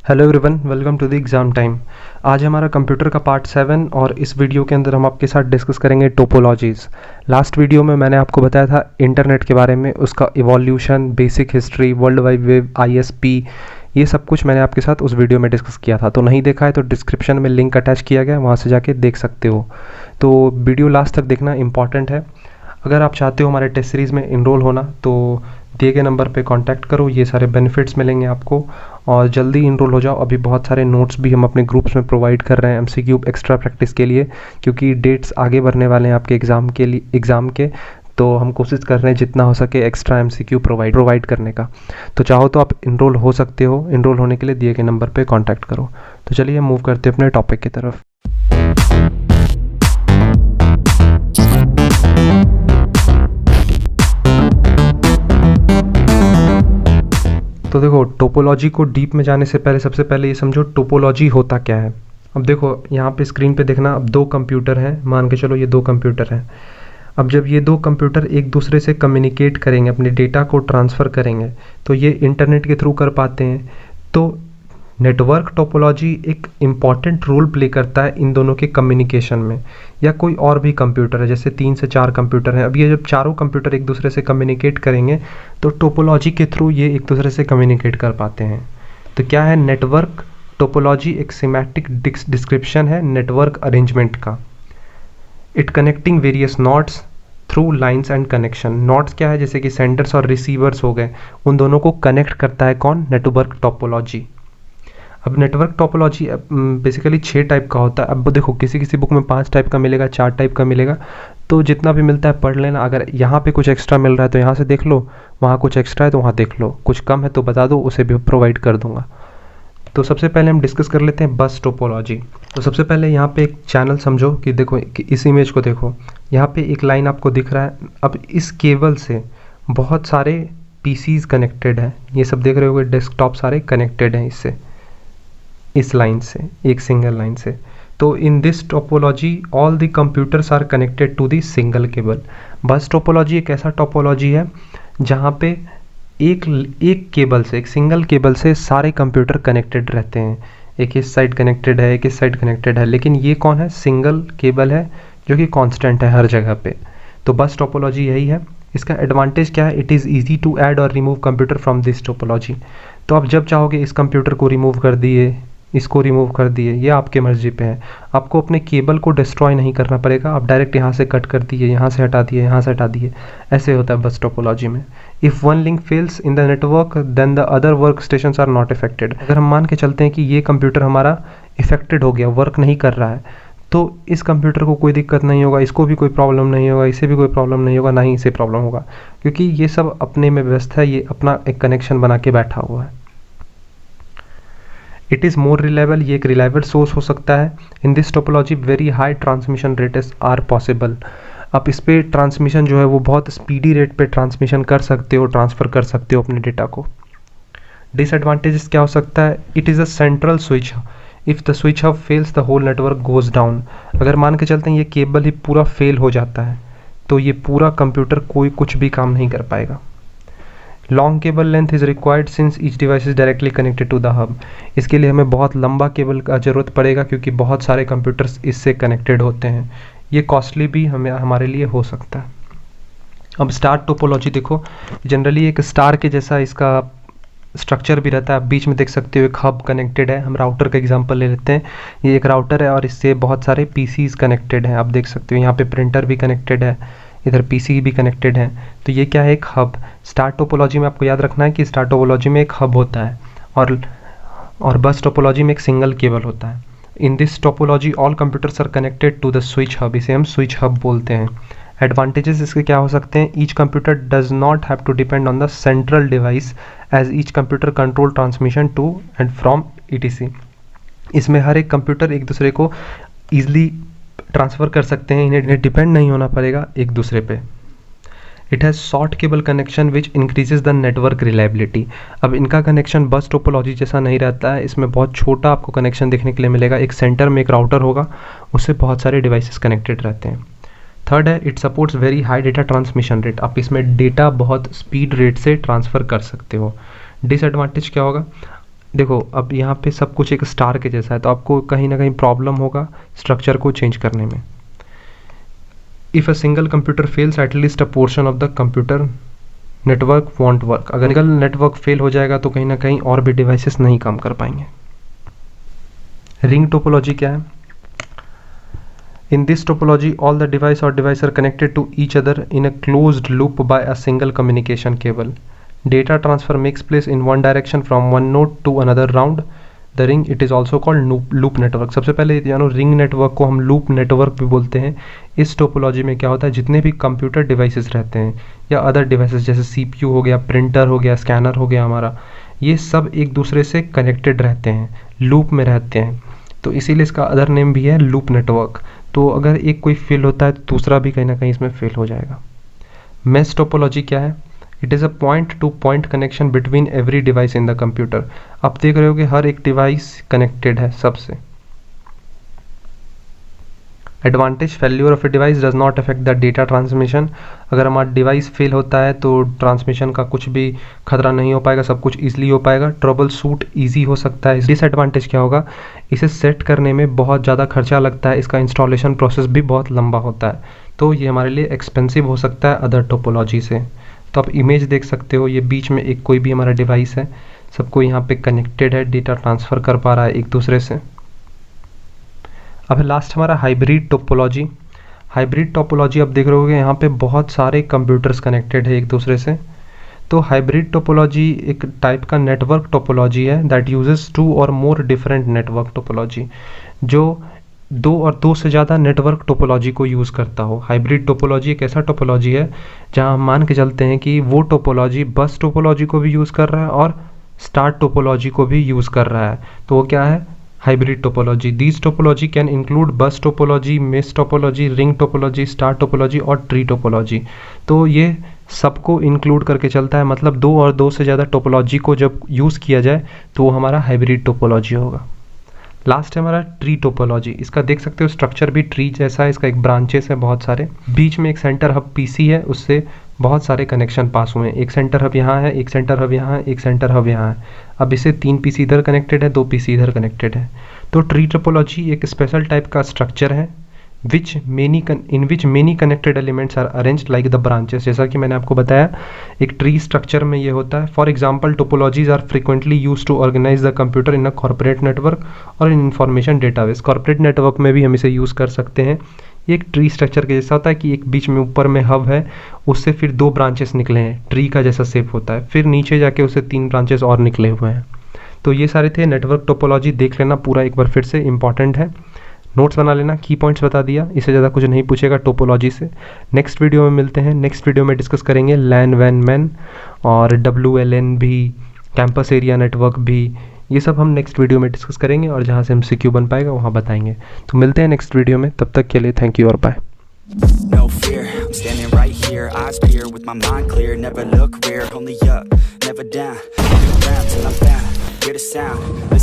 Hello everyone, welcome to the exam time. आज हमारा computer का पार्ट 7 और इस वीडियो के अंदर हम आपके साथ डिस्कस करेंगे टोपोलॉजीज़। लास्ट वीडियो में मैंने आपको बताया था इंटरनेट के बारे में, उसका evolution, basic history, world wide web, ISP, ये सब कुछ मैंने आपके साथ उस वीडियो में डिस्कस किया था। तो नहीं देखा है तो डिस्क्रिप्शन में लिंक अटैच किया गया है, वहाँ से जाके देख सकते हो। तो वीडियो लास्ट तक देखना इंपॉर्टेंट है। अगर आप चाहते हो हमारे टेस्ट सीरीज़ में इनरोल होना तो दिए गए नंबर पे कांटेक्ट करो, ये सारे बेनिफिट्स मिलेंगे आपको और जल्दी इनरोल हो जाओ। अभी बहुत सारे नोट्स भी हम अपने ग्रुप्स में प्रोवाइड कर रहे हैं एमसीक्यू एक्स्ट्रा प्रैक्टिस के लिए, क्योंकि डेट्स आगे बढ़ने वाले हैं आपके एग्ज़ाम के। तो हम कोशिश कर रहे हैं जितना हो सके एक्स्ट्रा एमसीक्यू प्रोवाइड करने का। तो चाहो तो आप इनरोल हो सकते हो। इनरोल होने के लिए दिए गए नंबर पे कांटेक्ट करो। तो चलिए मूव करते हैं अपने टॉपिक की तरफ। तो देखो, टोपोलॉजी को डीप में जाने से पहले सबसे पहले ये समझो टोपोलॉजी होता क्या है। अब देखो यहाँ पे स्क्रीन पे देखना, अब दो कंप्यूटर हैं, मान के चलो ये दो कंप्यूटर हैं। अब जब ये दो कंप्यूटर एक दूसरे से कम्युनिकेट करेंगे, अपने डेटा को ट्रांसफ़र करेंगे, तो ये इंटरनेट के थ्रू कर पाते हैं। तो नेटवर्क टोपोलॉजी एक इम्पॉर्टेंट रोल प्ले करता है इन दोनों के कम्युनिकेशन में। या कोई और भी कंप्यूटर है, जैसे 3 से 4 कंप्यूटर हैं, अब ये जब चारों कंप्यूटर एक दूसरे से कम्युनिकेट करेंगे तो टोपोलॉजी के थ्रू ये एक दूसरे से कम्युनिकेट कर पाते हैं। तो क्या है नेटवर्क टोपोलॉजी? एक सिमेटिक डिस्क्रिप्शन है नेटवर्क अरेंजमेंट का। It connecting various nodes through lines and connection. Nodes क्या है? जैसे कि सेंडर्स और रिसीवर्स हो गए, उन दोनों को कनेक्ट करता है कौन? Network topology. अब नेटवर्क टोपोलॉजी बेसिकली 6 टाइप का होता है। अब देखो किसी किसी बुक में 5 टाइप का मिलेगा, 4 टाइप का मिलेगा, तो जितना भी मिलता है पढ़ लेना। अगर यहाँ पे कुछ एक्स्ट्रा मिल रहा है तो यहाँ से देख लो, वहाँ कुछ एक्स्ट्रा है तो वहाँ देख लो, कुछ कम है तो बता दो, उसे भी प्रोवाइड कर दूंगा। तो सबसे पहले हम डिस्कस कर लेते हैं बस टोपोलॉजी। तो सबसे पहले यहाँ पे एक चैनल समझो कि देखो कि इस इमेज को देखो, यहाँ पे एक लाइन आपको दिख रहा है। अब इस केबल से बहुत सारे पीसीज कनेक्टेड हैं, ये सब देख रहे होगे, डेस्कटॉप सारे कनेक्टेड हैं इससे, इस लाइन से, एक सिंगल लाइन से। तो in this topology all the computers are connected to the single cable. Bus topology एक ऐसा टोपोलॉजी है जहाँ पे एक केबल से, एक सिंगल केबल से सारे कंप्यूटर कनेक्टेड रहते हैं। एक इस साइड कनेक्टेड है, एक इस साइड कनेक्टेड है, लेकिन ये कौन है? सिंगल केबल है जो कि कांस्टेंट है हर जगह पे। तो बस टोपोलॉजी यही है। इसका एडवांटेज क्या है? It is easy to add और remove computer from this topology. तो आप जब चाहोगे इस कंप्यूटर को रिमूव कर दिए, इसको रिमूव कर दिए, ये आपके मर्जी पे है। आपको अपने केबल को डिस्ट्रॉय नहीं करना पड़ेगा, आप डायरेक्ट यहाँ से कट कर दिए, यहाँ से हटा दिए, यहाँ से हटा दिए, ऐसे होता है बस टोपोलॉजी में। If one link fails in the network then the other work stations are not affected. अगर हम मान के चलते हैं कि ये कंप्यूटर हमारा इफेक्टेड हो गया, वर्क नहीं कर रहा है, तो इस कंप्यूटर को कोई दिक्कत नहीं होगा, इसको भी कोई प्रॉब्लम नहीं होगा, इसे भी कोई प्रॉब्लम नहीं होगा, ना ही इसे प्रॉब्लम होगा, क्योंकि ये सब अपने में व्यस्त है, ये अपना एक कनेक्शन बना के बैठा हुआ है। इट इज़ मोर रिलायबल, ये एक रिलायबल सोर्स हो सकता है। In this topology very high transmission rates are possible. आप इस पर ट्रांसमिशन जो है वो बहुत स्पीडी रेट पे ट्रांसमिशन कर सकते हो, ट्रांसफ़र कर सकते हो अपने डेटा को। डिसएडवांटेजेस क्या हो सकता है? It is a central switch, if the switch hub fails the whole network goes down. अगर मान के चलते हैं ये केबल ही पूरा फेल हो जाता है तो ये पूरा कंप्यूटर कोई कुछ भी काम नहीं कर पाएगा। Long cable length is required since each device is directly connected to the hub. इसके लिए हमें बहुत लंबा केबल का ज़रूरत पड़ेगा, क्योंकि बहुत सारे कंप्यूटर्स इससे कनेक्टेड होते हैं। ये कॉस्टली भी हमारे लिए हो सकता है। अब स्टार टोपोलॉजी देखो, जनरली एक स्टार के जैसा इसका स्ट्रक्चर भी रहता है। आप बीच में देख सकते हो एक हब कनेक्टेड है। हम राउटर का एग्जांपल ले लेते हैं, ये एक राउटर है और इससे बहुत सारे पीसीज कनेक्टेड हैं। आप देख सकते हो यहाँ पे प्रिंटर भी कनेक्टेड है, इधर पीसी भी कनेक्टेड है। तो ये क्या है? एक हब। स्टार टोपोलॉजी में आपको याद रखना है कि स्टार टोपोलॉजी में एक हब होता है और बस टोपोलॉजी में एक सिंगल केबल होता है। In this topology all computers are connected to the switch hub, इसे हम स्विच हब बोलते हैं। एडवांटेजेस इसके क्या हो सकते हैं? Each computer does not have to depend on the central device as each computer control transmission to and from etc. इसमें हर एक कंप्यूटर एक दूसरे को ईजिली ट्रांसफ़र कर सकते हैं, इन्हें डिपेंड नहीं होना पड़ेगा एक दूसरे पे। It has short cable connection which increases the network reliability. अब इनका कनेक्शन बस टोपोलॉजी जैसा नहीं रहता है, इसमें बहुत छोटा आपको कनेक्शन देखने के लिए मिलेगा। एक सेंटर में एक राउटर होगा, उससे बहुत सारे डिवाइसेस कनेक्टेड रहते हैं। थर्ड है, it supports very high data transmission rate. आप इसमें डेटा बहुत स्पीड रेट से ट्रांसफ़र कर सकते हो। डिसएडवांटेज क्या होगा? देखो अब यहाँ पे सब कुछ एक स्टार के जैसा है, तो आपको कहीं ना कहीं प्रॉब्लम होगा स्ट्रक्चर को चेंज करने में। If a single computer fails at least a portion of the computer network want work. अगर सिंगल नेटवर्क फेल हो जाएगा तो कहीं ना कहीं और भी डिवाइसेस नहीं काम कर पाएंगे। रिंग टोपोलॉजी क्या है? In this topology, all the device or device are connected to each other in a closed loop by a single communication cable. Data transfer makes place in one direction from one node to another round the ring. It is also called loop network. सबसे पहले जानो ring network को हम loop network भी बोलते हैं। इस topology में क्या होता है, जितने भी कंप्यूटर डिवाइसेस रहते हैं या अदर डिवाइसेस जैसे CPU हो गया, प्रिंटर हो गया, स्कैनर हो गया हमारा, ये सब एक दूसरे से कनेक्टेड रहते हैं, लूप में रहते हैं, तो इसीलिए इसका अदर नेम भी है लूप नेटवर्क। तो अगर एक कोई फेल होता है तो दूसरा भी कहीं ना कहीं इसमें फेल हो जाएगा। मेश टोपोलॉजी क्या है? It is a point two point connection between every device in the computer. आप देख रहे हो कि हर एक डिवाइस कनेक्टेड है सबसे। Advantage, failure of a device does not affect the data transmission. अगर हमारा डिवाइस फेल होता है तो ट्रांसमिशन का कुछ भी खतरा नहीं हो पाएगा, सब कुछ ईजिली हो पाएगा, ट्रबल शूट ईजी हो सकता है। डिसएडवांटेज क्या होगा? इसे सेट करने में बहुत ज़्यादा खर्चा लगता है, इसका इंस्टॉलेशन प्रोसेस भी बहुत लंबा होता है, तो ये हमारे लिए एक्सपेंसिव हो सकता है अदर टोपोलॉजी से। तो आप इमेज देख सकते हो, ये बीच में एक कोई भी हमारा डिवाइस है, सबको यहाँ पे कनेक्टेड है, डेटा ट्रांसफ़र कर पा रहा है एक दूसरे से। अब लास्ट हमारा हाइब्रिड टोपोलॉजी। हाइब्रिड टोपोलॉजी आप देख रहे होगे यहाँ पे बहुत सारे कंप्यूटर्स कनेक्टेड है एक दूसरे से। तो हाइब्रिड टोपोलॉजी एक टाइप का नेटवर्क टोपोलॉजी है दैट यूजेस टू और मोर डिफरेंट नेटवर्क टोपोलॉजी, जो दो और दो से ज़्यादा नेटवर्क टोपोलॉजी को यूज़ करता हो। हाइब्रिड टोपोलॉजी एक ऐसा टोपोलॉजी है जहाँ हम मान के चलते हैं कि वो टोपोलॉजी बस टोपोलॉजी को भी यूज़ कर रहा है और स्टार टोपोलॉजी को भी यूज़ कर रहा है। तो वो क्या है? Hybrid topology. These topology can include बस topology, mesh topology, ring topology, star topology और ट्री टोपोलॉजी। तो ये सबको इंक्लूड करके चलता है, मतलब दो और दो से ज़्यादा टोपोलॉजी को जब यूज़ किया जाए तो वो हमारा हाइब्रिड टोपोलॉजी होगा। लास्ट है हमारा ट्री टोपोलॉजी। इसका देख सकते हो स्ट्रक्चर भी ट्री जैसा है, इसका एक ब्रांचेस है बहुत सारे, बीच में एक सेंटर हब PC है, उससे बहुत सारे कनेक्शन पास हुए हैं। एक सेंटर हब यहाँ है, एक सेंटर हब यहाँ है, एक सेंटर हब यहाँ है। अब इसे 3 PC इधर कनेक्टेड है, 2 PC इधर कनेक्टेड है। तो ट्री टोपोलॉजी एक स्पेशल टाइप का स्ट्रक्चर है in which many connected elements are arranged like the branches। जैसा कि मैंने आपको बताया एक ट्री स्ट्रक्चर में ये होता है। For example topologies are frequently use to organise the computer in a corporate network और in information database. Corporate network में भी हम इसे यूज़ कर सकते हैं। ये एक ट्री स्ट्रक्चर के जैसा होता है कि एक बीच में ऊपर में हब है, उससे फिर 2 ब्रांचेस निकले हैं, ट्री का जैसा शेप होता है, फिर नीचे जाके उससे 3 ब्रांचेस और निकले हुए हैं। तो ये सारे थे नेटवर्क टोपोलॉजी, देख लेना पूरा एक बार फिर से, इंपॉर्टेंट है, नोट्स बना लेना, की पॉइंट्स बता दिया, इससे ज़्यादा कुछ नहीं पूछेगा टोपोलॉजी से। नेक्स्ट वीडियो में मिलते हैं। नेक्स्ट वीडियो में डिस्कस करेंगे लैन वैन मैन और WLN भी, कैंपस एरिया नेटवर्क भी, ये सब हम नेक्स्ट वीडियो में डिस्कस करेंगे और जहाँ से MCQ बन पाएगा वहाँ बताएंगे। तो मिलते हैं नेक्स्ट वीडियो में, तब तक के लिए थैंक यू और bye. No fear, I'm standing right here, eyes peer with my mind clear, never look rear, only up, never down, look around till I'm found, hear the sound, listen